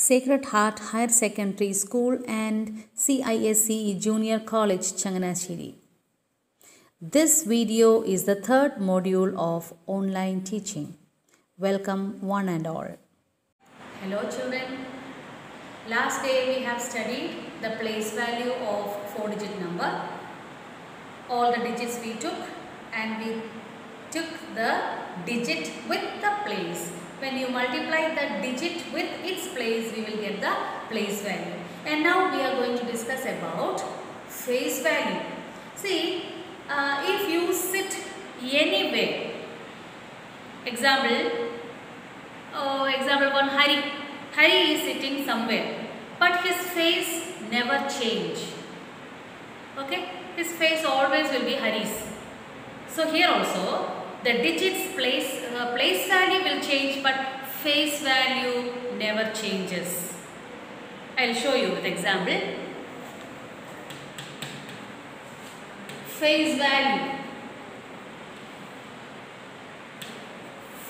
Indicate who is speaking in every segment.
Speaker 1: Sacred Heart Higher Secondary School and CISE Junior College, Changanashiri. This video is the third module of online teaching. Welcome one and all.
Speaker 2: Hello children. Last day we have studied the place value of 4-digit number. All the digits we took and we took the digit with the place. When you multiply the digit with its place, we will get the place value. And now we are going to discuss about face value. See, if you sit anywhere, example one, Hari is sitting somewhere, but his face never change. Okay, his face always will be Hari's. So here also the digits place value will change, but face value never changes. I will show you with example. Face value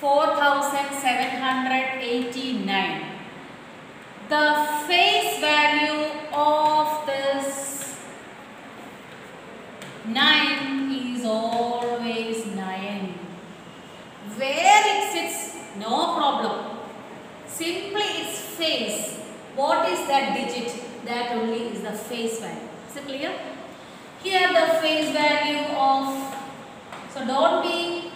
Speaker 2: 4789. The face value of this 9 is always 9. Where it sits, no problem. Simply its face. What is that digit? That only is the face value. Is it clear? Here the face value of, so don't be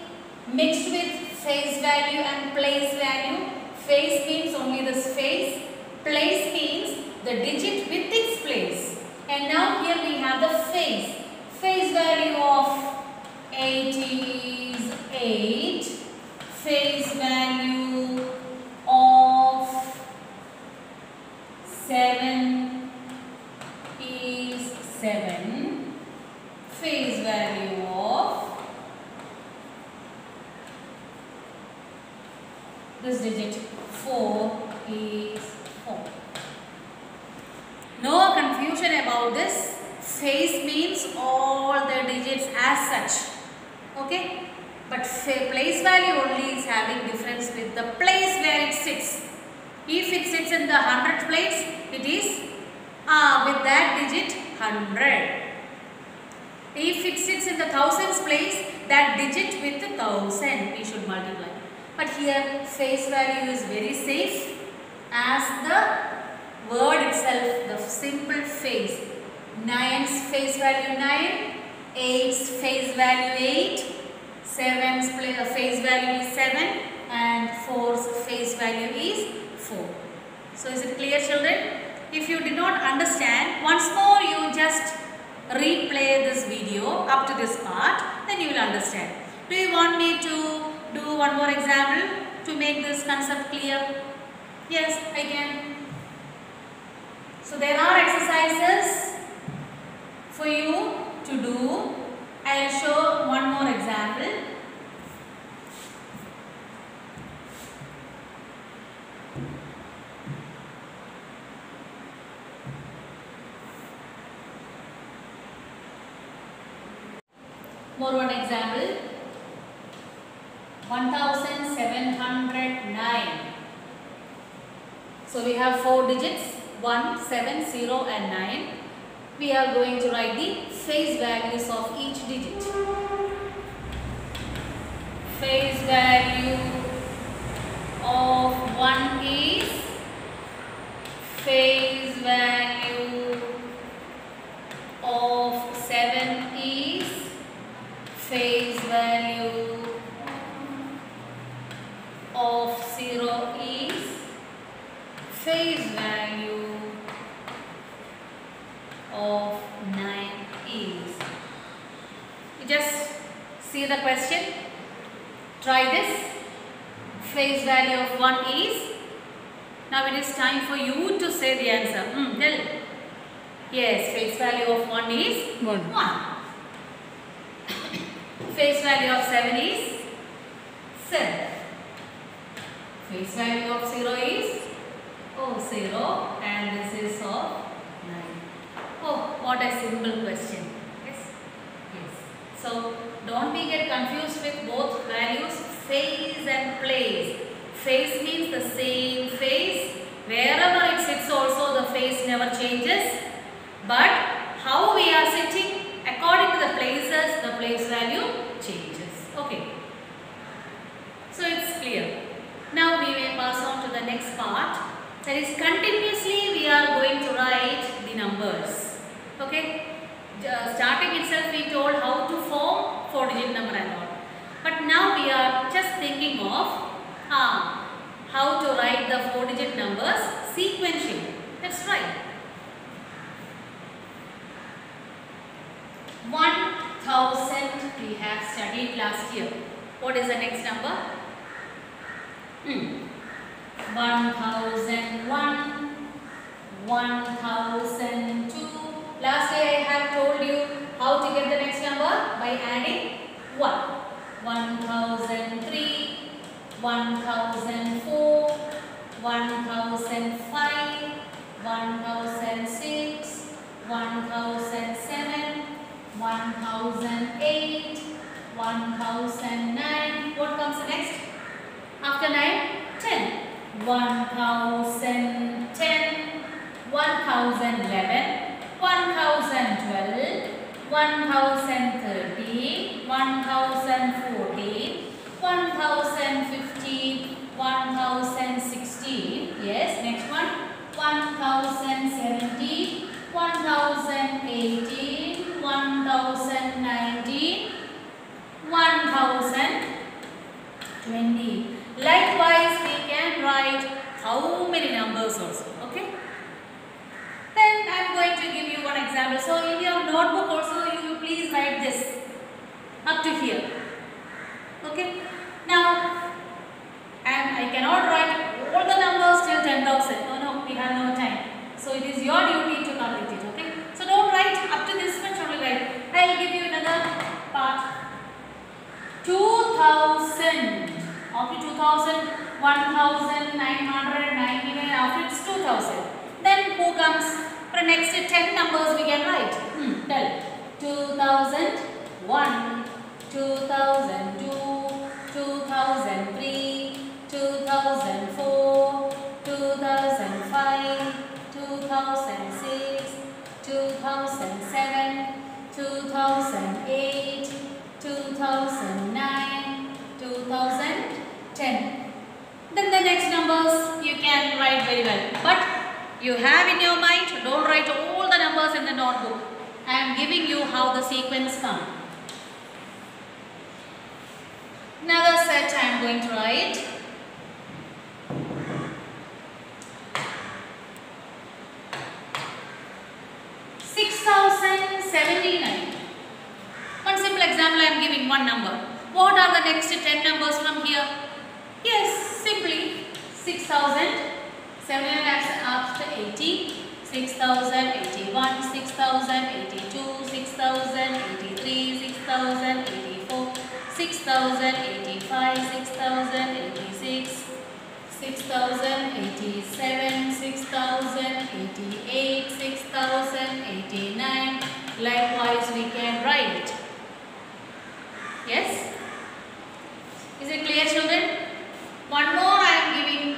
Speaker 2: mixed with face value and place value. Face means only this face. Place means the digit with its place. And now here we have the face. Face value of 8 is 8. Face value of 7 is 7. Face value of this digit 4 is 4. No confusion about this. Face means all the digits as such. Okay? But place value only is having difference with the place where it sits. If it sits in the 100th place, it is with that digit 100. If it sits in the 1000th place, that digit with the 1000 we should multiply. But here face value is very safe, as the word itself, the simple face. 9's face value 9, 8's face value 8, 7's face value is 7, and 4's face value is 4. So is it clear children? If you did not understand, once more you just replay this video up to this part, then you will understand. Do you want me to do one more example to make this concept clear? Yes, I can. So there are exercises for you to do. I will show one more example. More one example. 1709. So we have 4 digits, 1, 7, 0 and 9. We are going to write the face values of each digit. Face value of 1 is, face value of 7 is, face value of 0 is, face value of 9 is. You just see the question. Try this. Face value of 1 is. Now it is time for you to say the answer. Tell. Yes, face value of 1 is 1. Face value of 7 is 7. Face value of 0 is 0, and this is of 9. Oh, what a simple question. Yes. So don't get confused with both values, face and place. Face means the same face wherever it never changes. But how we are sitting, according to the places, the place value changes. Okay. So it's clear. Now we may pass on to the next part. That is, continuously we are going to write the numbers. Okay. Starting itself we told how to form 4-digit number and all. But now we are just thinking of how to write the 4-digit numbers sequentially. Let's try. 1000 we have studied last year. What is the next number? 1001, 1002. Last day I have told you how to get the next number by adding 1. 1003, 1004, 1005, 1006, 1007, 1008, 1009. What comes next? After 9, 10. 1010, 1011, 1012, 1013, 1014, 1015, 1016. Yes, next one. 1017, 1018, 1019, 1020. Likewise, we can write how many numbers also. Okay. Then I am going to give you one example. So in your notebook also you will please write this up to here. Okay. Now, and I cannot write all the numbers till 10,000. No, we have no time. So it is your duty to complete it. Okay. So don't write up to this much only write. I will give you another part. 2000. After 2000, 1999. After it's 2000. Then who comes? For next 10 numbers we can write. Tell. 2001, 2002, 2003, 2004, 2005, 2006, 2007, 2008, 2009, 2010. Then the next numbers you can write very well. But you have in your mind, don't write all the numbers in the notebook. I am giving you how the sequence comes. Another set I am going to write. 6079. One simple example I am giving one number. What are the next 10 numbers from here? Yes, simply 6079 after 80, 6081, 6082, 6083, 6084, 6085, 6086, 6087, 6088, 6089. Likewise, we can write. Yes? Is it clear, children? One more I am giving.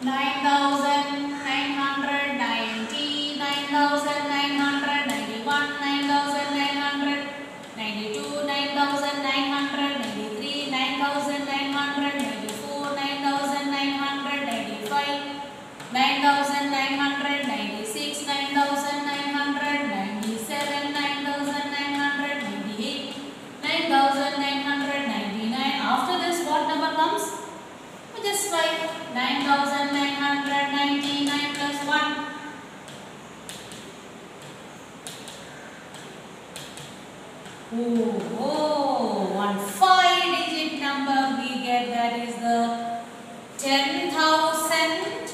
Speaker 2: 9,990, 9,991, 9,992, 9,993, 9,994, 9,995, 9,996, 9,997, 9,998, 9,999. After this, what number comes? We just write 9,999 plus 1. One 5-digit number we get, that is the 10,000,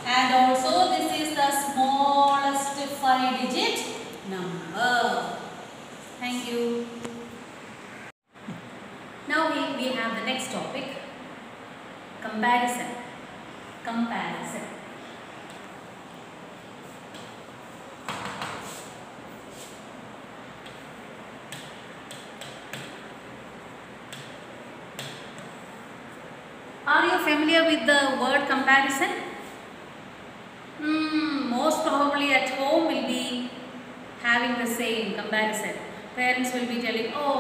Speaker 2: and also this is the smallest 5-digit number. Thank you. Now we have the next topic, comparison. Comparison. Are you familiar with the word comparison? Most probably at home will be having the same comparison. Parents will be telling, oh,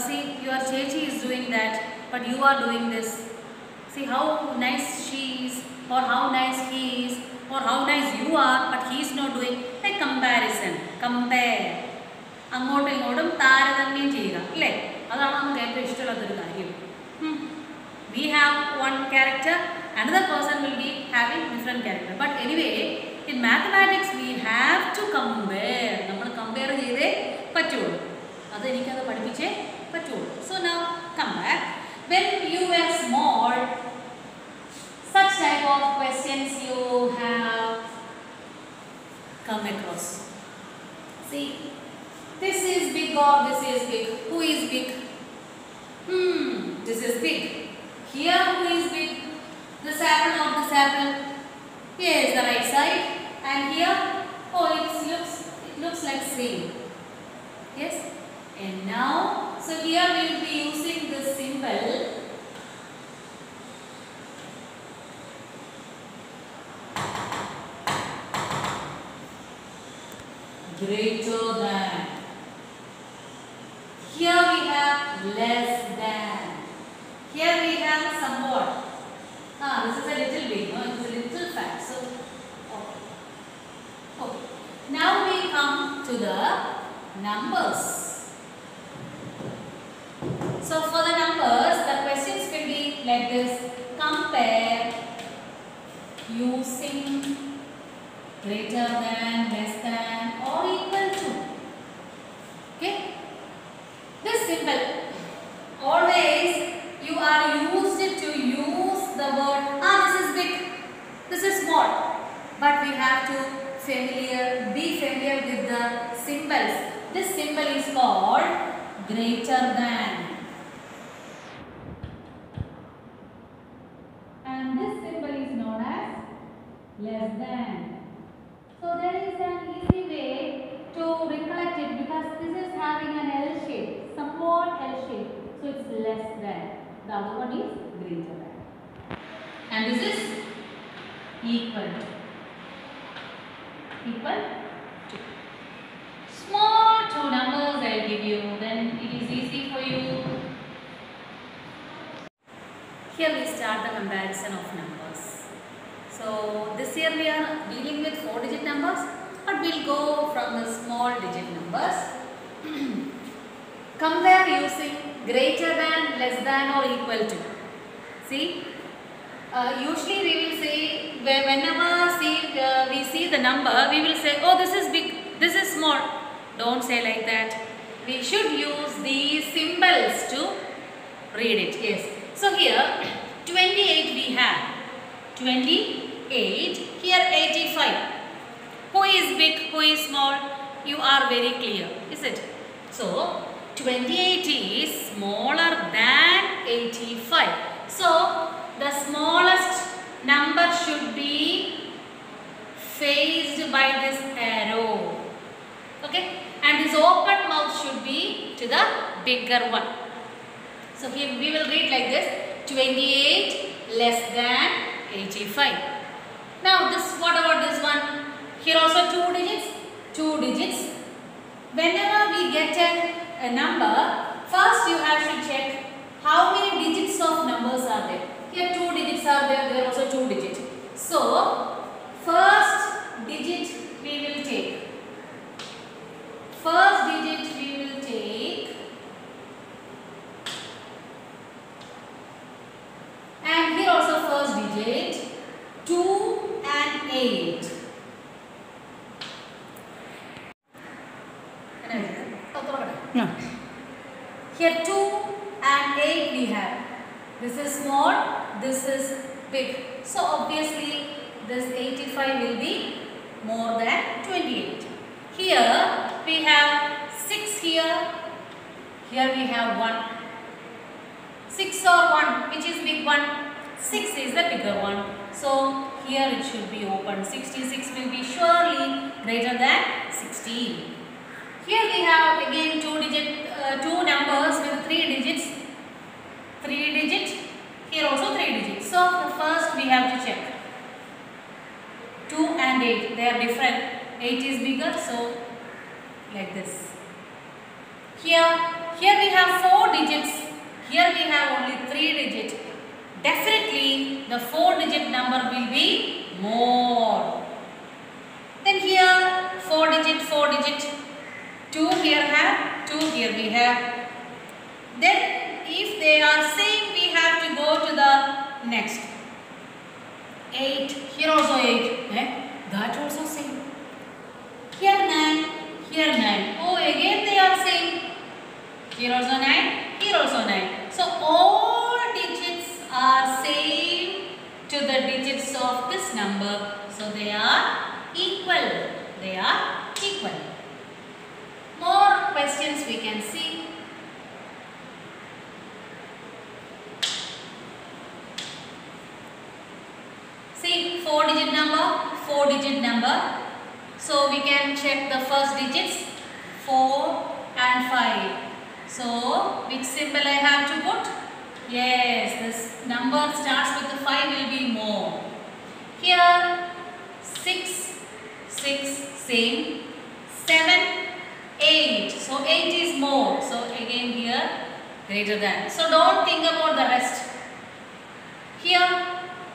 Speaker 2: see, your Chechi is doing that, but you are doing this. See how nice she is, or how nice he is, or how nice you are, but he is not doing. Like comparison, compare. അങ്ങോട്ടും ഇങ്ങോട്ടും താരതമ്യം ചെയ്യുക അല്ലേ? അതാണ് നമുക്ക് ഏറ്റവും ഇഷ്ടമുള്ളതൊരു കാര്യം. We have one character, another person will be having different character. But anyway, in mathematics we have to compare. നമ്മൾ compare ചെയ്തേ പറ്റുള്ളൂ. അത് എനിക്കത് പഠിപ്പിച്ചേ പറ്റുള്ളൂ. So now come back. When you were small, such type of questions you have come across. See, this is big or this is big. Who is big? This is big. Here who is big? This apple or this apple? Yes, the right side. And here, oh, it looks like same. Yes. And now, so here we will be using this symbol. Greater than. Here we have less than. Here we have somewhat. This is a little big, no? It is a little fat. So, okay. Now we come to the numbers. So for the numbers, the questions will be like this. Compare using greater than, less than, or equal to. Okay? This symbol, always you are used to use the word, this is big, this is small. But we have to be familiar with the symbols. This symbol is called greater than. And this symbol is known as less than. So there is an easy way to recollect it because this is having an L shape, somewhat L shape. So it's less than. The other one is greater than. And this is equal to. Equal to. Small two numbers I will give you, then it is easy for you. Here we start the comparison of numbers. So this year we are dealing with 4-digit numbers, but we will go from the small digit numbers. Compare using greater than, less than, or equal to. See, usually we will say, whenever we see the number, we will say, oh, this is big, this is small. Don't say like that. We should use these symbols to read it. Yes. So here 28 we have. 28. Here 85. Who is big? Who is small? You are very clear. Is it? So 28 is smaller than 85. So the smallest number should be faced by this arrow. Okay? And this open mouth should be to the bigger one. So here we will read like this. 28 less than 85. Now this, what about this one? Here also 2 digits. 2 digits. Whenever we get a number, first you have to check how many digits of numbers are there. Here 2 digits are there. There are also 2 digits. So first digit we will take. First digit we will take. And here also first digit 2 and 8.
Speaker 1: No.
Speaker 2: Here 2 and 8 we have. This is small, this is big. So obviously this 85 will be more than 28. Here we have 6 here. Here we have 1. 6 or 1, which is big one? 6 is the bigger one. So here it should be open. 66 will be surely greater than 16. Here we have again 2 numbers with 3 digits. 3 digits. Here also 3 digits. So 8, they are different. 8 is bigger, so like this. Here we have 4 digits. Here we have only 3 digits. Definitely the 4-digit number will be more. Then here 4 digit. 2 here have, 2 here we have. Then if they are same, we have to go to the next. 8, here also 8. That also same. Here 9, here 9. Oh, again they are same. Here also 9, here also 9. So all digits are same to the digits of this number. So they are equal. They are equal. More questions we can see. See, 4-digit number, 4-digit number. So we can check the first digits, 4 and 5. So which symbol I have to put? Yes, this number starts with the 5 will be more. Here 6, same. 7, 8. So 8 is more. So again here greater than. So don't think about the rest. Here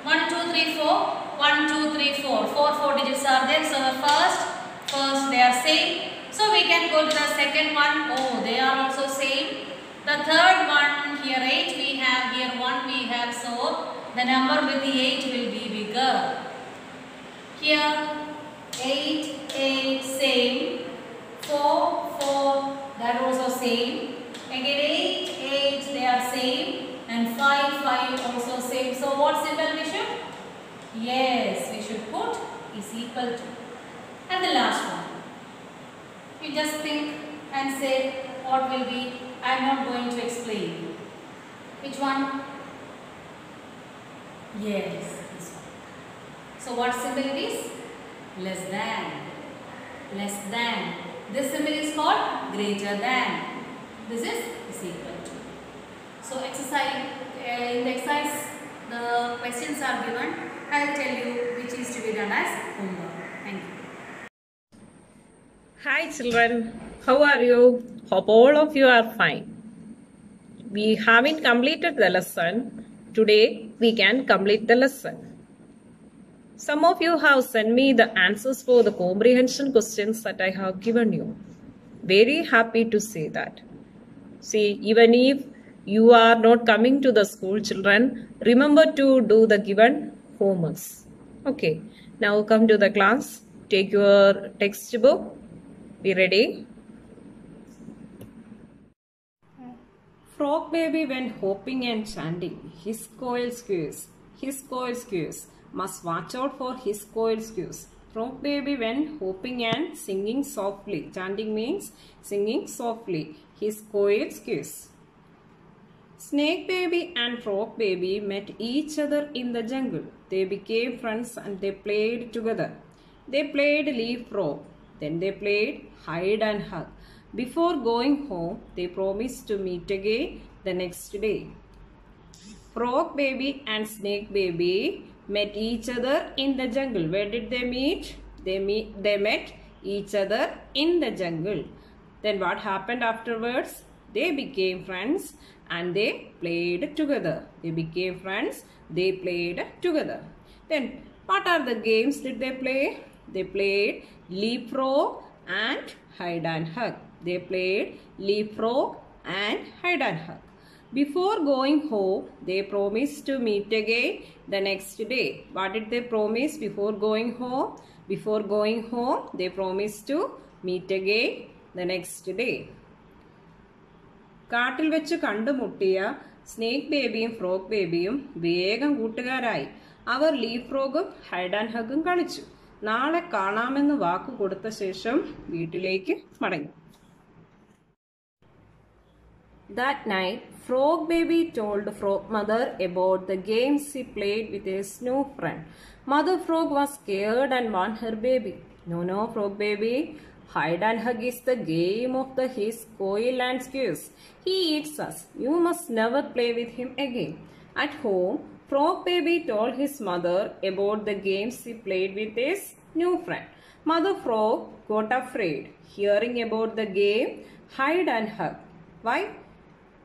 Speaker 2: 1, 2, 3, 4. 1, 2, 3, 4. 4 digits are there. So the first they are same. So we can go to the second one. Oh, they are also same. The third one, here 8 we have, here 1 we have. So the number with the 8 will be bigger. Here 8, same. 4, that also same. Again 8, they are same. And 5 also same. So what symbol we should? Yes, we should put is equal to. And the last one. You just think and say what will be. I am not going to explain. Which one? Yes, this one. So what symbol it is? Less than. Less than. This symbol is called greater than. This is equal to. So exercise, in the exercise the questions are given. I will tell you which is to be done as homework. Thank you.
Speaker 3: Hi children, how are you? Hope all of you are fine. We haven't completed the lesson. Today we can complete the lesson. Some of you have sent me the answers for the comprehension questions that I have given you. Very happy to say that. See, even if you are not coming to the school, children, remember to do the given homeworks. Okay, now come to the class. Take your textbook. Be ready. Frog baby went hopping and chanting. His coil squeeze. His coil squeeze. Must watch out for his coil squeeze. Frog baby went hopping and singing softly. Chanting means singing softly. His coil squeeze. Snake baby and frog baby met each other in the jungle. They became friends and they played together. They played leapfrog. Then they played hide and hug. Before going home, they promised to meet again the next day. Frog baby and snake baby met each other in the jungle. Where did they meet? They met each other in the jungle. Then what happened afterwards? They became friends and they played together. They became friends. They played together. Then what are the games did they play? They played leapfrog and hide and hug. They played leapfrog and hide and hug. Before going home, they promised to meet again the next day. What did they promise before going home? Before going home, they promised to meet again the next day. കാട്ടിൽ വെച്ച് കണ്ടുമുട്ടിയ snake ബേബിയും frog ബേബിയും വേഗം കൂട്ടുകാരായി. അവർ leaf ഫ്രോഗും hide and ഹഗും കളിച്ചു. നാളെ കാണാമെന്ന് വാക്കു കൊടുത്ത ശേഷം വീട്ടിലേക്ക് മടങ്ങി. That night, Frog Baby told Frog Mother about the games he played with his new friend. Mother Frog was scared and warned her baby. No, Frog Baby. Hide and hug is the game of the his coil and squeeze. He eats us. You must never play with him again. At home, Frog Baby told his mother about the games he played with his new friend. Mother Frog got afraid hearing about the game hide and hug. Why?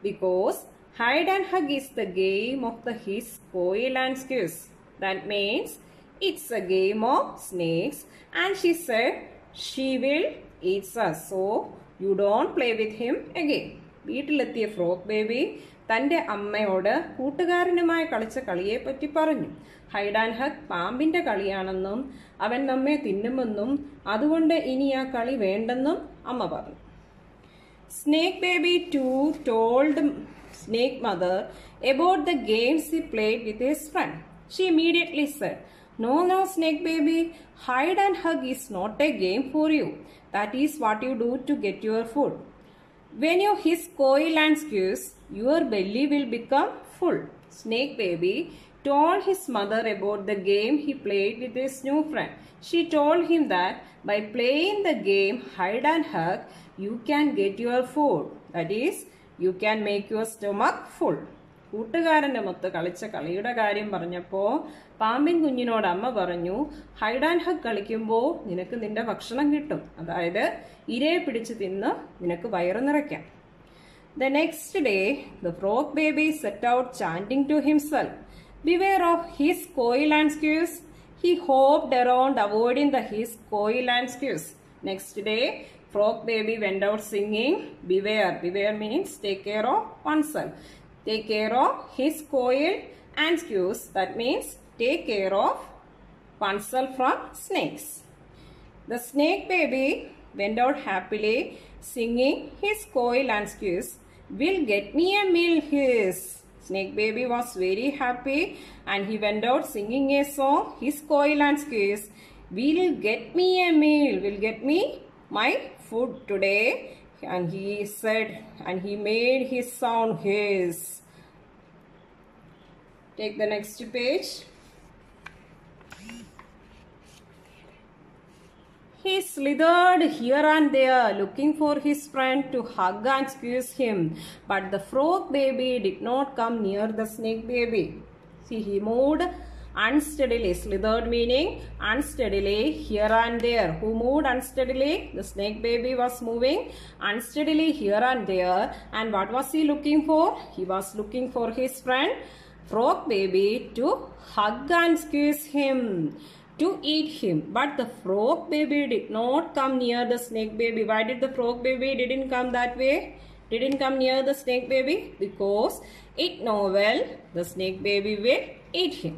Speaker 3: Because hide and hug is the game of the his, coil and squeeze. That means it's a game of snakes and she said she will eat us. So you don't play with him again. വീട്ടിലെത്തിയ frog baby തൻ്റെ അമ്മയോട് കൂട്ടുകാരനുമായി കളിച്ച കളിയെപ്പറ്റി പറഞ്ഞു. Hide and hug പാമ്പിൻ്റെ കളിയാണെന്നും അവൻ നമ്മെ തിന്നുമെന്നും അതുകൊണ്ട് ഇനി ആ കളി വേണ്ടെന്നും അമ്മ പറഞ്ഞു. Snake baby too told snake mother about the games he played with his friend. She immediately said, No, snake baby, hide and hug is not a game for you. That is what you do to get your food. When you hiss, coil and squeeze, your belly will become full. Snake baby told his mother about the game he played with his new friend. She told him that by playing the game hide and hug, you can get your food. That is, you can make your stomach full. കൂട്ടുകാരൻ്റെ മൊത്ത് കളിച്ച കളിയുടെ കാര്യം പറഞ്ഞപ്പോൾ പാമ്പിൻ കുഞ്ഞിനോട് അമ്മ പറഞ്ഞു, hide and hug കളിക്കുമ്പോൾ നിനക്ക് നിന്റെ ഭക്ഷണം കിട്ടും. അതായത് ഇരയെ പിടിച്ച് തിന്ന് നിനക്ക് വയറ് നിറയ്ക്കാം. The next day, the frog baby set out chanting to himself, Beware of his, coil and squeeze. He hopped around avoiding the his, coil and squeeze. Next day, frog baby went out singing, Beware. Beware means take care of oneself. Take care of his, coil and squeeze. That means take care of oneself from snakes. The snake baby went out happily singing his, coil and squeeze. Will get me a meal, his. Snake baby was very happy and he went out singing a song, his, coil and squeeze. Will get me a meal, will get me my food today. And he said, and he made his sound his. Take the next page. He slithered here and there looking for his friend to hug and squeeze him. But the frog baby did not come near the snake baby. See, he moved unsteadily. Slithered meaning unsteadily here and there. Who moved unsteadily? The snake baby was moving unsteadily here and there. And what was he looking for? He was looking for his friend frog baby to hug and squeeze him, to eat him. But the frog baby did not come near the snake baby. Why did the frog baby didn't come that way? Didn't come near the snake baby? Because it know well the snake baby will eat him.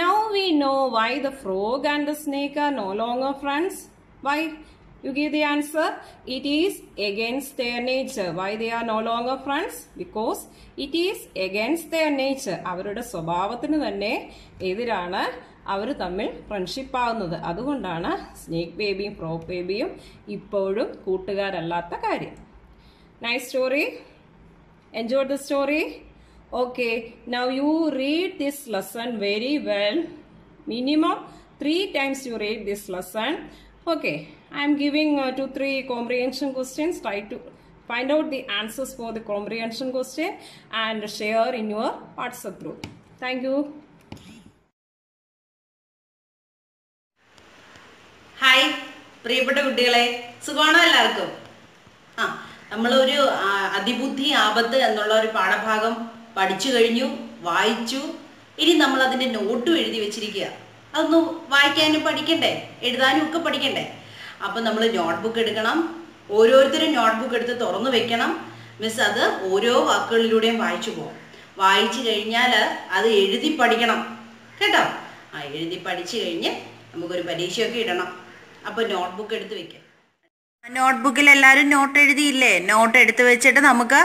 Speaker 3: Now we know why the frog and the snake are no longer friends. Why? You give the answer. It is against their nature. Why they are no longer friends? Because it is against their nature. അവരുടെ സ്വഭാവത്തിന് തന്നെ എതിരാണ് അവർ തമ്മിൽ friendship ആവുന്നത്. അതുകൊണ്ടാണ് snake ബേബിയും frog ബേബിയും ഇപ്പോഴും കൂട്ടുകാരല്ലാത്ത കാര്യം. Nice story. Enjoyed the story? Okay. Now you read this lesson very well. Minimum 3 times you read this lesson. Okay. I am giving 2-3 comprehension questions. Try to find out the answers for the comprehension question and share in your WhatsApp group. Thank you.
Speaker 4: Hi പ്രിയപ്പെട്ട കുട്ടികളെ, സുഖമാണോ എല്ലാവർക്കും? നമ്മളൊരു അതിബുദ്ധി ആപത്ത് എന്നുള്ള ഒരു പാഠഭാഗം പഠിച്ചു കഴിഞ്ഞു, വായിച്ചു. ഇനി നമ്മൾ അതിൻ്റെ നോട്ടും എഴുതി വെച്ചിരിക്കുക. അതൊന്ന് വായിക്കാനും പഠിക്കണ്ടേ, എഴുതാനും ഒക്കെ പഠിക്കണ്ടേ? അപ്പം നമ്മൾ നോട്ട്ബുക്ക് എടുക്കണം. ഓരോരുത്തരും നോട്ട്ബുക്ക് എടുത്ത് തുറന്നു വെക്കണം. മിസ് അത് ഓരോ വാക്കുകളിലൂടെയും വായിച്ചു പോകും. വായിച്ചു കഴിഞ്ഞാൽ അത് എഴുതി പഠിക്കണം കേട്ടോ. എഴുതി പഠിച്ചു കഴിഞ്ഞ് നമുക്കൊരു പരീക്ഷയൊക്കെ ഇടണം. അപ്പോൾ നോട്ട്ബുക്ക് എടുത്ത് വെക്കാം. നോട്ട്ബുക്കിൽ എല്ലാവരും നോട്ട് എഴുതിയില്ലേ? നോട്ട് എടുത്ത് വെച്ചിട്ട് നമുക്ക്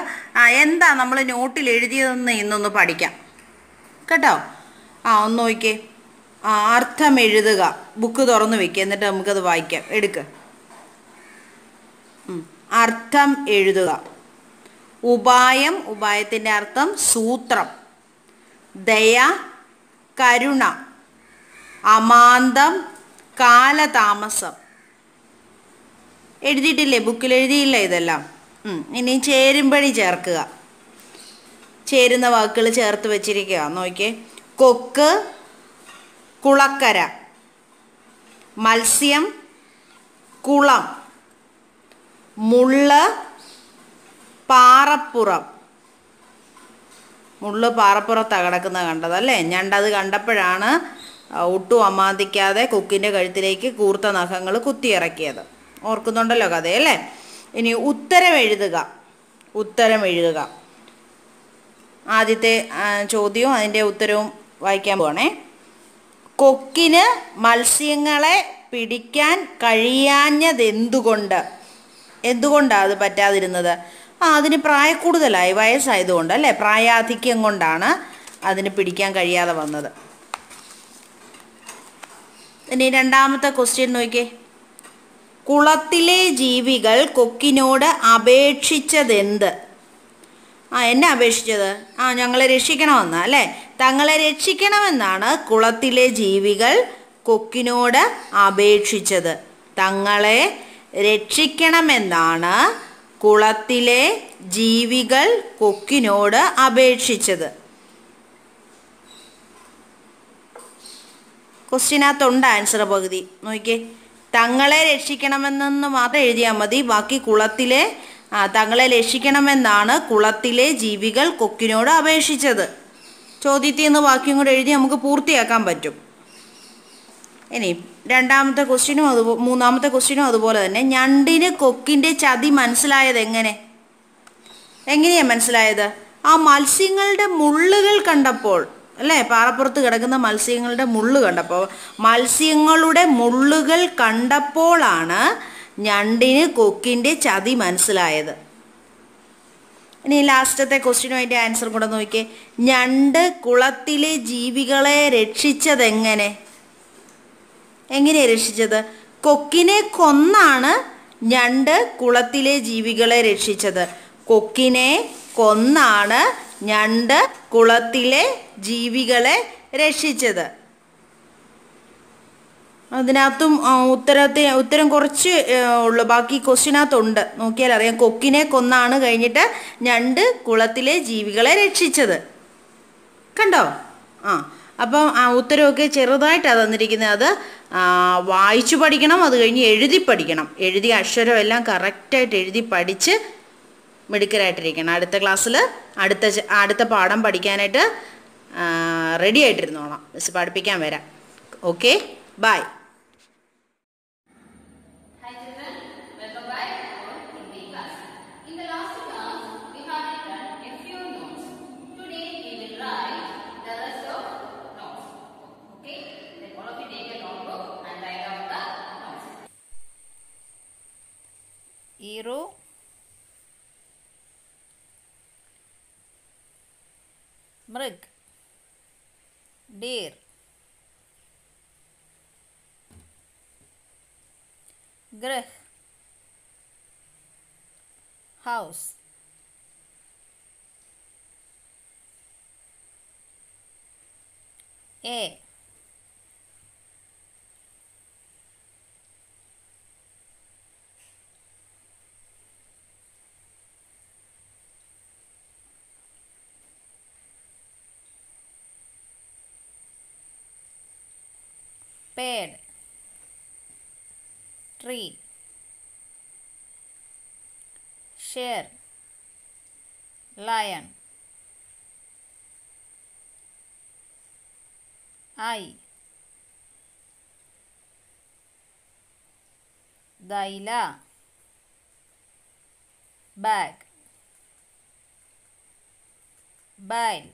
Speaker 4: എന്താ നമ്മൾ നോട്ടിൽ എഴുതിയതെന്ന് ഇന്നൊന്ന് പഠിക്കാം കേട്ടോ. ഒന്ന് നോക്കിയേ. അർത്ഥം എഴുതുക. ബുക്ക് തുറന്ന് വെക്കുക, എന്നിട്ട് നമുക്കത് വായിക്കാം. എടുക്കുക. അർത്ഥം എഴുതുക. ഉപായം, ഉപായത്തിൻ്റെ അർത്ഥം സൂത്രം. ദയ, കരുണ. അമാന്തം, കാലതാമസം. എഴുതിയിട്ടില്ലേ? ബുക്കിൽ എഴുതിയില്ല ഇതെല്ലാം. ഇനി ചേരുമ്പടി ചേർക്കുക. ചേരുന്ന വാക്കുകൾ ചേർത്ത് വെച്ചിരിക്കുക. നോക്കിയേ. കൊക്ക്, കുളക്കര. മത്സ്യം, കുളം, മുള്ള്, പാറപ്പുറം. മുള്ള് പാറപ്പുറത്താണ് കിടക്കുന്നത് കണ്ടതല്ലേ? ഞണ്ടത് കണ്ടപ്പോഴാണ് ഒട്ടും അമാന്തിക്കാതെ കൊക്കിൻ്റെ കഴുത്തിലേക്ക് കൂർത്ത നഖങ്ങൾ കുത്തിയിറക്കിയത്. ഓർക്കുന്നുണ്ടല്ലോ കഥയല്ലേ? ഇനി ഉത്തരം എഴുതുക. ആദ്യത്തെ ചോദ്യവും അതിൻ്റെ ഉത്തരവും വായിക്കാൻ പോകണേ. കൊക്കിന് മത്സ്യങ്ങളെ പിടിക്കാൻ കഴിയാഞ്ഞതെന്തുകൊണ്ട്? എന്തുകൊണ്ടാണ് അത് പറ്റാതിരുന്നത്? അതിന് പ്രായക്കൂടുതലായി, വയസ്സായതുകൊണ്ട് അല്ലേ? പ്രായാധിക്യം കൊണ്ടാണ് അതിന് പിടിക്കാൻ കഴിയാതെ വന്നത്. ഇനി രണ്ടാമത്തെ ക്വസ്റ്റ്യൻ നോക്കിയേ. കുളത്തിലെ ജീവികൾ കൊക്കിനോട് അപേക്ഷിച്ചതെന്ത്? എന്നെ അപേക്ഷിച്ചത്? ഞങ്ങളെ രക്ഷിക്കണമെന്നാ അല്ലേ? തങ്ങളെ രക്ഷിക്കണമെന്നാണ് കുളത്തിലെ ജീവികൾ കൊക്കിനോട് അപേക്ഷിച്ചത്. തങ്ങളെ രക്ഷിക്കണമെന്നാണ് കുളത്തിലെ ജീവികൾ കൊക്കിനോട് അപേക്ഷിച്ചത്. ക്വസ്റ്റ്യനകത്തുണ്ട് ആൻസർ പകുതി. നോക്കിയേ, തങ്ങളെ രക്ഷിക്കണമെന്ന് മാത്രം എഴുതിയാൽ മതി. ബാക്കി കുളത്തിലെ തങ്ങളെ രക്ഷിക്കണമെന്നാണ് കുളത്തിലെ ജീവികൾ കൊക്കിനോട് അപേക്ഷിച്ചത്. ചോദ്യത്തിൽ നിന്ന് വാക്യം കൂടെ എഴുതി നമുക്ക് പൂർത്തിയാക്കാൻ പറ്റും. ഇനി മൂന്നാമത്തെ ക്വസ്റ്റ്യനും അതുപോലെ തന്നെ. ഞണ്ടിന് കൊക്കിൻ്റെ ചതി മനസ്സിലായത് എങ്ങനെയാണ് മനസ്സിലായത്? ആ മത്സ്യങ്ങളുടെ മുള്ളുകൾ കണ്ടപ്പോൾ അല്ലേ? പാറപ്പുറത്ത് കിടക്കുന്ന മത്സ്യങ്ങളുടെ മുള്ളു കണ്ടപ്പോൾ, മത്സ്യങ്ങളുടെ മുള്ളുകൾ കണ്ടപ്പോഴാണ് ഞണ്ടിന് കൊക്കിൻ്റെ ചതി മനസ്സിലായത്. ഇനി ലാസ്റ്റത്തെ ക്വസ്റ്റ്യനും അതിൻ്റെ ആൻസർ കൂടെ നോക്കിയേ. ഞണ്ട് കുളത്തിലെ ജീവികളെ രക്ഷിച്ചതെങ്ങനെ? എങ്ങനെയാണ് രക്ഷിച്ചത്? കൊക്കിനെ കൊന്നാണ് ഞണ്ട് കുളത്തിലെ ജീവികളെ രക്ഷിച്ചത്. കൊക്കിനെ കൊന്നാണ് ഞണ്ട് കുളത്തിലെ ജീവികളെ രക്ഷിച്ചത്. അതിനകത്തും ഉത്തരം കുറച്ച് ഉള്ളു, ബാക്കി ക്വസ്റ്റ്യനകത്തുണ്ട്. നോക്കിയാൽ അറിയാം. കൊക്കിനെ കൊന്നാണ് കഴിഞ്ഞിട്ട് ഞണ്ട് കുളത്തിലെ ജീവികളെ രക്ഷിച്ചത്. കണ്ടോ? അപ്പം ഉത്തരവൊക്കെ ചെറുതായിട്ടാണ് തന്നിരിക്കുന്നത്. അത് വായിച്ചു പഠിക്കണം, അത് കഴിഞ്ഞ് എഴുതി പഠിക്കണം. എഴുതിയ അക്ഷരം എല്ലാം കറക്റ്റായിട്ട് എഴുതി പഠിച്ച് മിടുക്കരായിട്ടിരിക്കണം. അടുത്ത ക്ലാസ്സിൽ അടുത്ത പാഠം പഠിക്കാനായിട്ട് റെഡി ആയിട്ടിരുന്നോളാം. മിസ് പഠിപ്പിക്കാൻ വരാം. Okay, bye. Iru, mrug, deer, grih, house, a, pad, tree, share, lion, eye, daila, bag, bile,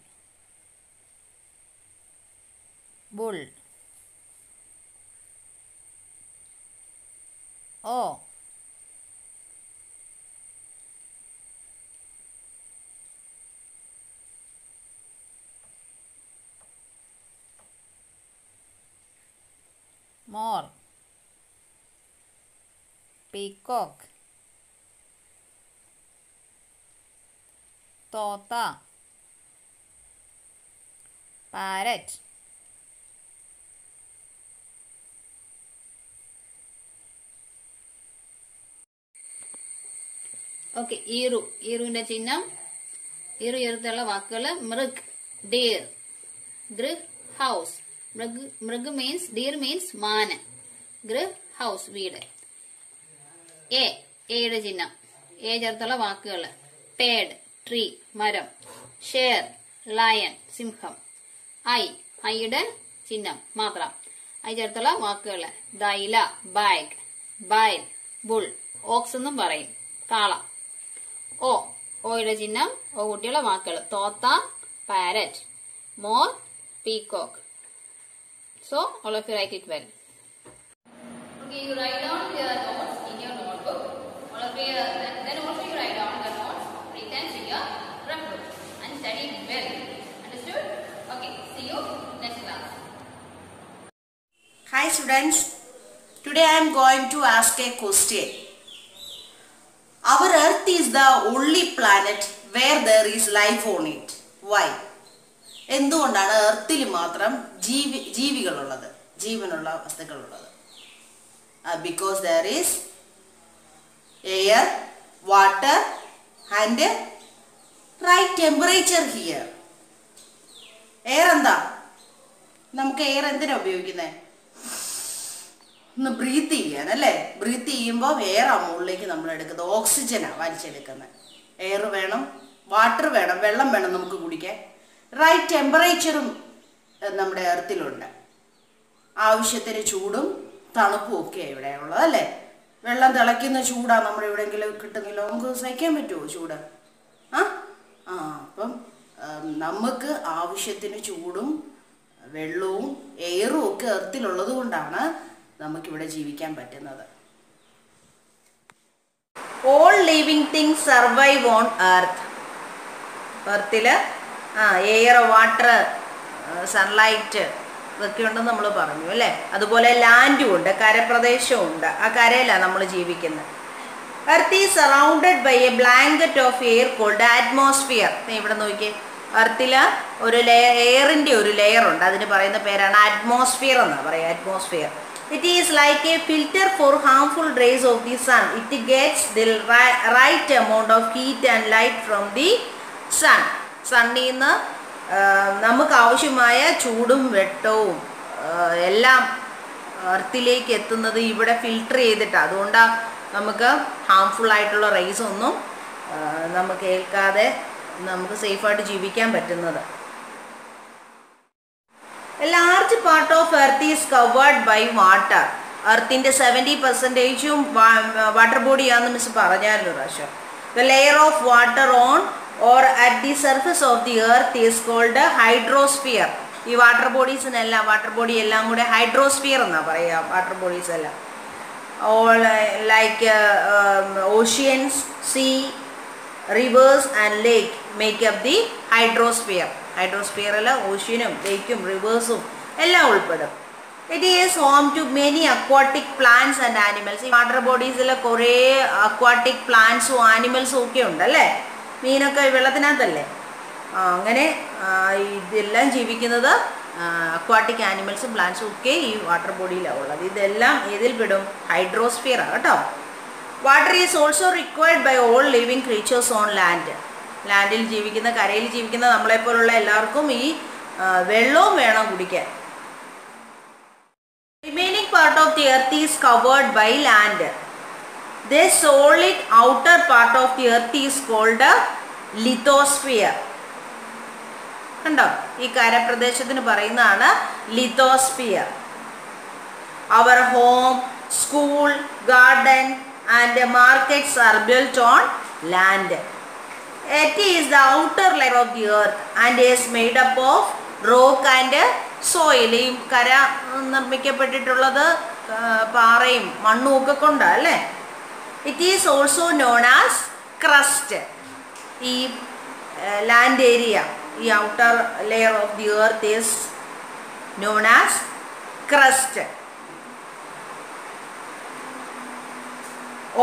Speaker 4: bull, o, more, peacock, തോത്ത, parrot, ഓക്കെ. ഈറുവിന്റെ ചിഹ്നം, ഈറു ചേർത്തുള്ള വാക്കുകൾ മൃഗ്, ഡീർ, ഗൃഹ്, ഹൗസ്. മൃഗ് മീൻസ്, ഡീർ മീൻസ് മാന്.
Speaker 2: ഹൗസ് വീട്. എയുടെ ചിഹ്നം, എ ചേർത്തുള്ള വാക്കുകൾ: പേഡ് ട്രീ മരം, ഷെയർ ലയൺ സിംഹം, ഐയുടെ ചിഹ്നം മാത്രം, ഐ ചേർത്തുള്ള വാക്കുകൾ: ദൈല ബാഗ്, ബൈൽ ബുൾ, ഓക്സ് എന്നും പറയും കാള. ഓയുടെ ചിഹ്നം, ഓ കുട്ടിയുള്ള വാക്കുകൾ: തോത്ത പാരറ്റ്, മോർ peacock. So all of you write it well. Okay, you write down your notes in your notebook. All of you, then also you write down the notes written in your rough book and study it well. Understood? Okay, see you next class.
Speaker 4: Hi students, today I am going to ask a question. Our earth is the only planet where there is life on it. Why? എന്തുകൊണ്ടാണ് എർത്തിൽ മാത്രം ജീവികളുള്ളത്, ജീവനുള്ള വസ്തുക്കളുള്ളത്? Because there is air, water and right temperature here. Air എന്താ? നമുക്ക് air എന്തിനാ ഉപയോഗിക്കുന്നത്? ഒന്ന് ബ്രീത്ത് ചെയ്യാൻ അല്ലേ? ബ്രീത്ത് ചെയ്യുമ്പോൾ എയർ ആ മുകളിലേക്ക് നമ്മൾ എടുക്കുന്നത്, ഓക്സിജനാണ് വലിച്ചെടുക്കുന്നത്. എയർ വേണം, വാട്ടർ വേണം, വെള്ളം വേണം നമുക്ക് കുടിക്കാൻ. റൈറ്റ് ടെമ്പറേച്ചറും നമ്മുടെ എർത്തിലുണ്ട്. ആവശ്യത്തിന് ചൂടും തണുപ്പും ഒക്കെ ഇവിടെ ഉള്ളത് അല്ലേ? വെള്ളം തിളയ്ക്കുന്ന ചൂടാണ് നമ്മുടെ എവിടെയെങ്കിലും കിട്ടുന്നില്ല, നമുക്ക് സഹിക്കാൻ പറ്റുമോ ചൂട്? അപ്പം നമുക്ക് ആവശ്യത്തിന് ചൂടും വെള്ളവും എയറും ഒക്കെ എർത്തിലുള്ളത് കൊണ്ടാണ് നമുക്കിവിടെ ജീവിക്കാൻ പറ്റുന്നത്. All living things survive on earth. എർത്തിൽ എയർ, വാട്ടർ, സൺലൈറ്റ് ഇതൊക്കെ ഉണ്ടെന്ന് നമ്മൾ പറഞ്ഞു അല്ലേ? അതുപോലെ ലാൻഡും ഉണ്ട്, കരപ്രദേശവും ഉണ്ട്. ആ കരയിലാണ് നമ്മൾ ജീവിക്കുന്നത്. Earth is surrounded by a blanket of air called atmosphere. ഇവിടെ നോക്കിയേ, എർത്തിൽ ഒരു എയറിൻ്റെ ഒരു ലെയർ ഉണ്ട്, അതിന് പറയുന്ന പേരാണ് അറ്റ്മോസ്ഫിയർ എന്നാണ് പറയുക. Atmosphere. It is like a filter for harmful rays of the sun. It gets the right amount of heat and light from the sun. സണ്ണിൽ നിന്ന് നമുക്ക് ആവശ്യമായ ചൂടും വെട്ടവും എല്ലാം എർത്തിലേക്ക് എത്തുന്നത് ഇവിടെ ഫിൽട്ടർ ചെയ്തിട്ടാണ്. അതുകൊണ്ടാണ് നമുക്ക് ഹാംഫുൾ ആയിട്ടുള്ള റേസ് ഒന്നും നമുക്ക് ഏൽക്കാതെ നമുക്ക് സേഫായിട്ട് ജീവിക്കാൻ പറ്റുന്നത്. A large part of earth is covered by water. എർത്തിൻ്റെ 70% വാട്ടർ ബോഡിയാണെന്ന് മിസ് പറഞ്ഞായിരുന്നു പ്രാവശ്യം. The layer of water on or at the surface of the earth is called hydrosphere. ഈ വാട്ടർ ബോഡീസിനെല്ലാം, വാട്ടർ ബോഡി എല്ലാം കൂടെ ഹൈഡ്രോസ്ഫിയർ എന്നാണ് പറയുക. വാട്ടർ ബോഡീസ് എല്ലാം all like oceans, sea, rivers and lake make up the hydrosphere. ഹൈഡ്രോസ്ഫിയറിൽ ഓഷ്യനും ലേക്കും റിവേഴ്സും എല്ലാം ഉൾപ്പെടും. It is home to many aquatic plants and animals. ഈ വാട്ടർ ബോഡീസിൽ കുറേ അക്വാട്ടിക് പ്ലാന്റ്സും ആനിമൽസും ഒക്കെ ഉണ്ട്. മീനൊക്കെ വെള്ളത്തിനകത്തല്ലേ? അങ്ങനെ ഇതെല്ലാം ജീവിക്കുന്നത് അക്വാട്ടിക് ആനിമൽസും പ്ലാന്റ്സും ഒക്കെ ഈ വാട്ടർ ബോഡിയിലാണ് ഉള്ളത്. ഇതെല്ലാം ഏതിൽ പെടും? ഹൈഡ്രോസ്ഫിയറാണ് കേട്ടോ. Water is also required by all living creatures on land. ലാൻഡിൽ ജീവിക്കുന്ന, കരയിൽ ജീവിക്കുന്ന നമ്മളെപ്പോലുള്ള എല്ലാവർക്കും ഈ വെള്ളവും വേണം കുടിക്കാൻ. Remaining part of the earth is covered by land. The solid outer part of the earth is called lithosphere. കണ്ടോ? ഈ കരപ്രദേശത്തിന് പറയുന്നതാണ് lithosphere. Our home, school, garden and markets are built on land. It is the outer layer of the earth and is made up of rock and soil. ഈ കര നിർമ്മിക്കപ്പെട്ടിട്ടുള്ളത് പാറയും മണ്ണും ഒക്കെ കൊണ്ടാണ് അല്ലേ? It is also known as crest. ഈ land area, ഈ outer layer of the earth is known as crest.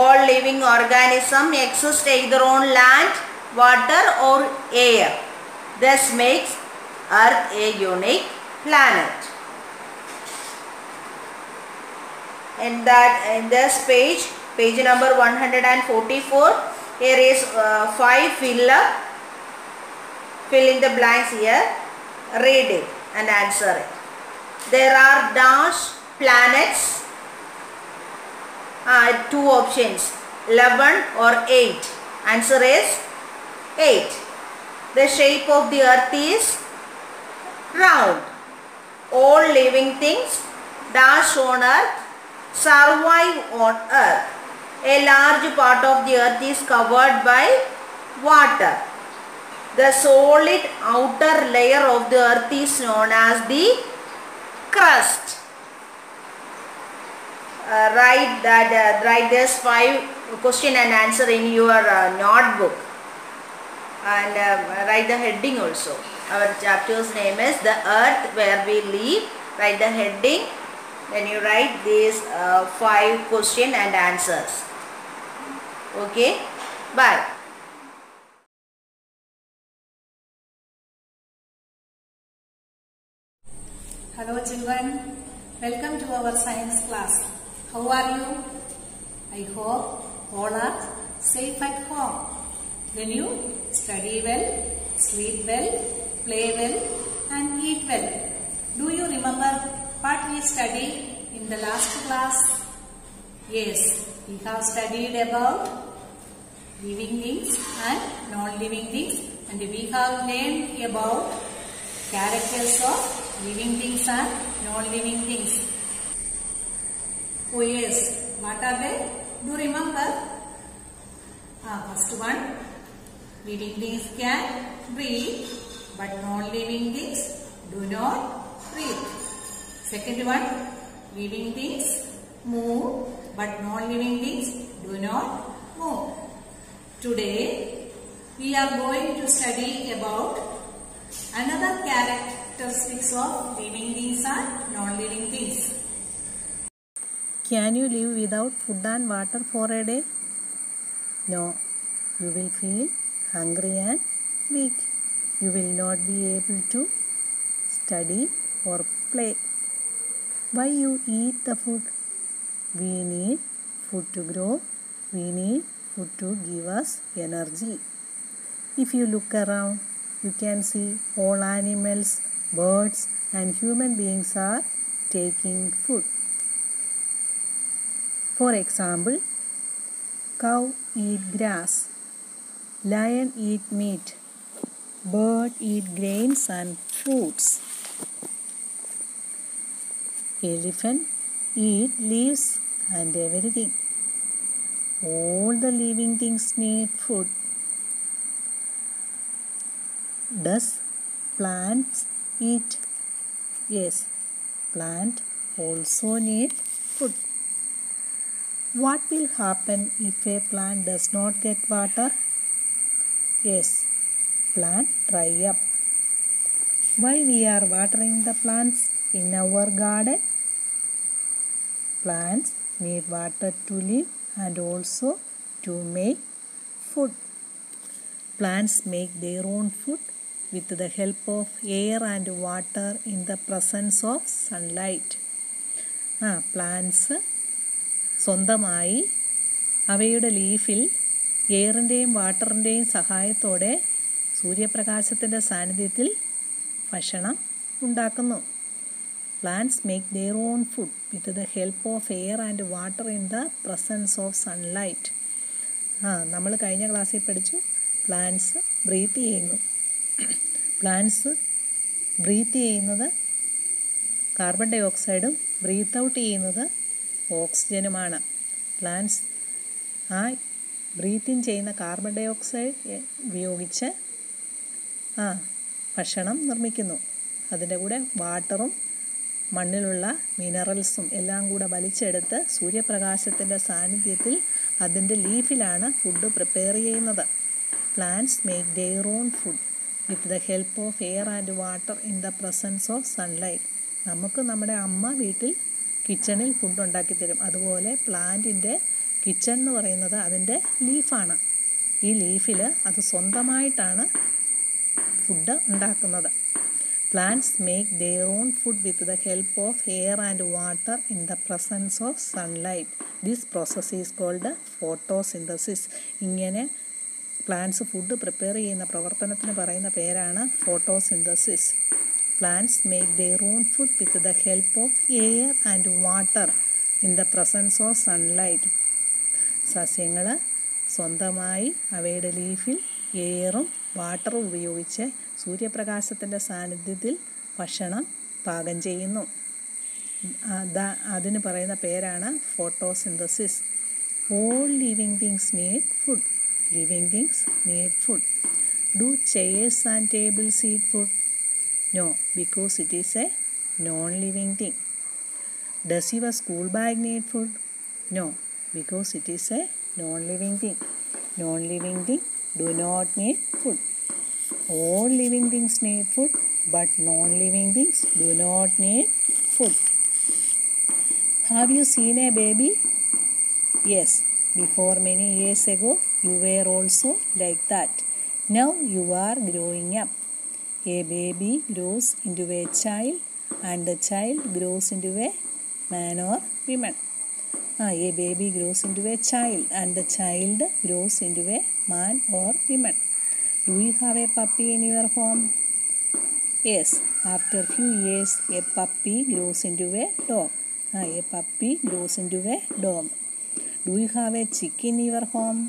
Speaker 4: All living organisms exist either on land, water or air. This makes Earth a unique planet. In this page number 144, here is 5 fill in the blanks here. Read it and answer it. There are dash planets Two options, 11 or 8. Answer is 8. The shape of the earth is round. All living things dash on earth, survive on earth. A large part of the earth is covered by water. The solid outer layer of the earth is known as the crust. Write this 5 question and answer in your notebook, and write the heading also. Our chapter's name is The Earth Where We Live. Write the heading, then you write these 5 question and answers. Okay, bye.
Speaker 2: Hello children, welcome to our science class. How are you? I hope all are safe at home. Then you study well, sleep well, play well and eat well. Do you remember what we studied in the last class? Yes, we have studied about living things and non-living things, and we have learned about characters of living things and non-living things. Oh yes, what are they? Do you remember? First one, living things can breathe, but non-living things do not breathe. Second one, living things move, but non-living things do not move. Today, we are going to study about another characteristics of living things and non-living things.
Speaker 1: Can you live without food and water for a day? No. You will feel hungry and weak. You will not be able to study or play. Why you eat the food? We need food to grow. We need food to give us energy. If you look around, you can see all animals, birds and human beings are taking food. For example, cow eat grass, lion eat meat, bird eat grains and fruits, elephant eat leaves and everything. All the living things need food. Does plants eat? Yes, plant also need food. What will happen if a plant does not get water? Yes, plant dry up. Why we are watering the plants in our garden? Plants need water to live and also to make food. Plants make their own food with the help of air and water in the presence of sunlight. Plants സ്വന്തമായി അവയുടെ ലീഫിൽ എയറിൻ്റെയും വാട്ടറിൻ്റെയും സഹായത്തോടെ സൂര്യപ്രകാശത്തിൻ്റെ സാന്നിധ്യത്തിൽ ഭക്ഷണം ഉണ്ടാക്കുന്നു. Plants make their own food with the help of air and water in the presence of sunlight. നമ്മൾ കഴിഞ്ഞ ക്ലാസ്സിൽ പഠിച്ചു പ്ലാന്റ്സ് ബ്രീത്ത് ചെയ്യുന്നു. പ്ലാന്റ്സ് ബ്രീത്ത് ചെയ്യുന്നത് കാർബൺ ഡൈ ഓക്സൈഡും ബ്രീത്ത് ഔട്ട് ചെയ്യുന്നത് ഓക്സിജനുമാണ്. പ്ലാന്റ്സ് ബ്രീത്ത് ഇൻ ചെയ്യുന്ന കാർബൺ ഡൈ ഓക്സൈഡ് ഉപയോഗിച്ച് ഭക്ഷണം നിർമ്മിക്കുന്നു. അതിൻ്റെ കൂടെ വാട്ടറും മണ്ണിലുള്ള മിനറൽസും എല്ലാം കൂടെ വലിച്ചെടുത്ത് സൂര്യപ്രകാശത്തിൻ്റെ സാന്നിധ്യത്തിൽ അതിൻ്റെ ലീഫിലാണ് ഫുഡ് പ്രിപ്പയർ ചെയ്യുന്നത്. Plants make their own food with the help of air and water in the presence of sunlight. നമുക്ക് നമ്മുടെ അമ്മ വീട്ടിൽ കിച്ചണിൽ ഫുഡ് ഉണ്ടാക്കി തരും. അതുപോലെ പ്ലാന്റിൻ്റെ കിച്ചൺ എന്ന് പറയുന്നത് അതിൻ്റെ ലീഫാണ്. ഈ ലീഫിൽ അത് സ്വന്തമായിട്ടാണ് ഫുഡ് ഉണ്ടാക്കുന്നത്. Plants make their own food with the help of air and water in the presence of sunlight. This process is called photosynthesis. ഇങ്ങനെ പ്ലാന്റ്സ് ഫുഡ് പ്രിപ്പയർ ചെയ്യുന്ന പ്രവർത്തനത്തിന് പറയുന്ന പേരാണ് photosynthesis. Plants make their own food with the help of air and water.
Speaker 5: In the presence of sunlight. സസ്യങ്ങൾ സ്വന്തമായി അവയുടെ ലീഫിൽ എയറും വാട്ടറും ഉപയോഗിച്ച് സൂര്യപ്രകാശത്തിൻ്റെ സാന്നിധ്യത്തിൽ ഭക്ഷണം പാകം ചെയ്യുന്നു. അതിന് പറയുന്ന പേരാണ് photosynthesis. All living things need food. Living things need food. Do chairs and tables eat food? No, because it is a non living thing. Does your school bag need food? No, because it is a non-living thing. Non-living thing do not need food. All living things need food, but non-living things do not need food. Have you seen a baby? Yes, before many years ago you were also like that. Now you are growing up. A baby grows into a child and the child grows into a man or woman. A baby grows into a child and the child grows into a man or woman. Do you have a puppy in your home? Yes, after few years a puppy grows into a dog. A puppy grows into a dog. Do you have a chick in your home?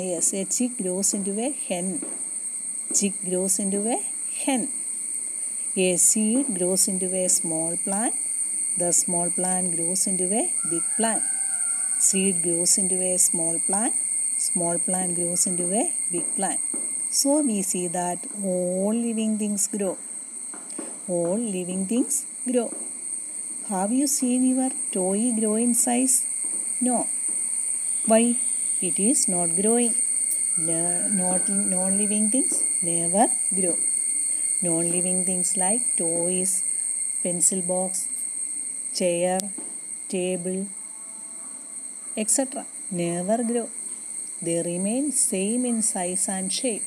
Speaker 5: Yes, a chick grows into a hen. Chick grows into a hen. A seed grows into a small plant. The small plant grows into a big plant. Seed grows into a small plant. Small plant grows into a big plant. So we see that all living things grow. All living things grow. Have you seen your toy grow in size? No. Why? It is not growing. Non-living things never grow. Non-living things like toys, pencil box, chair, table, etc. never grow. They remain same in size and shape.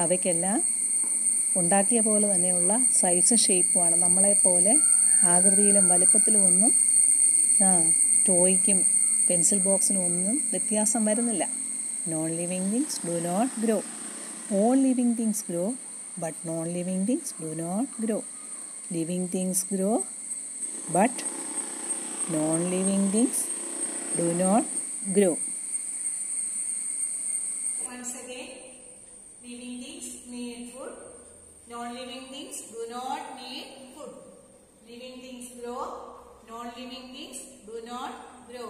Speaker 5: അവയ്ക്കെല്ലാം ഉണ്ടാക്കിയ പോലെ തന്നെയുള്ള സൈസും ഷേപ്പുമാണ്. നമ്മളെപ്പോലെ ആകൃതിയിലും വലിപ്പത്തിലും ഒന്നും ടോയ്ക്കും pencil ബോക്സിനും ഒന്നും വ്യത്യാസം വരുന്നില്ല. Non living things do not grow. All living things grow, but non living things do not grow. Living things grow, but non-living things do not grow.
Speaker 2: Once again, living things need food. Non-living things do not need food. Living things grow. Non-living things do not grow.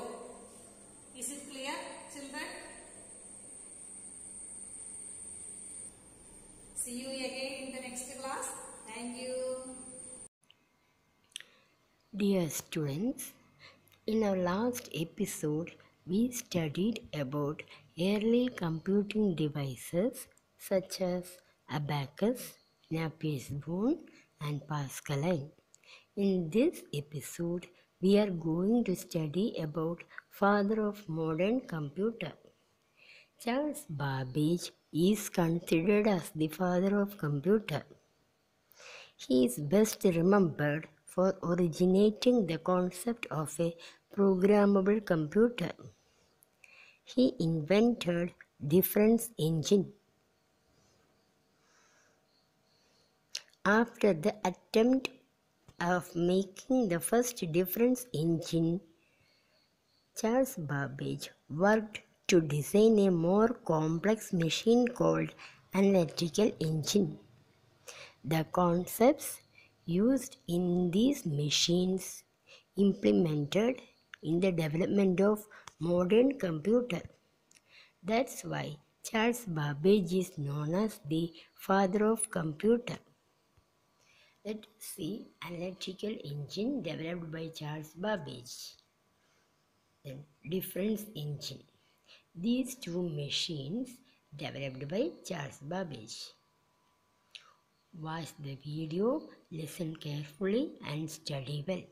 Speaker 2: Is it clear, children? See you again in the next class. Thank you.
Speaker 6: Dear students, in our last episode, we studied about early computing devices such as abacus, Napier's bone, and Pascaline. In this episode, we are going to study about father of modern computer. Charles Babbage is considered as the father of computer. He is best remembered for originating the concept of a programmable computer. He invented difference engine. After the attempt of making the first difference engine, Charles Babbage worked to design a more complex machine called analytical engine. The concepts used in these machines implemented in the development of modern computer. That's why Charles Babbage is known as the father of computer. Let's see analytical engine developed by Charles Babbage. Then difference engine. These two machines developed by Charles Babbage. Watch the video, listen carefully and study well.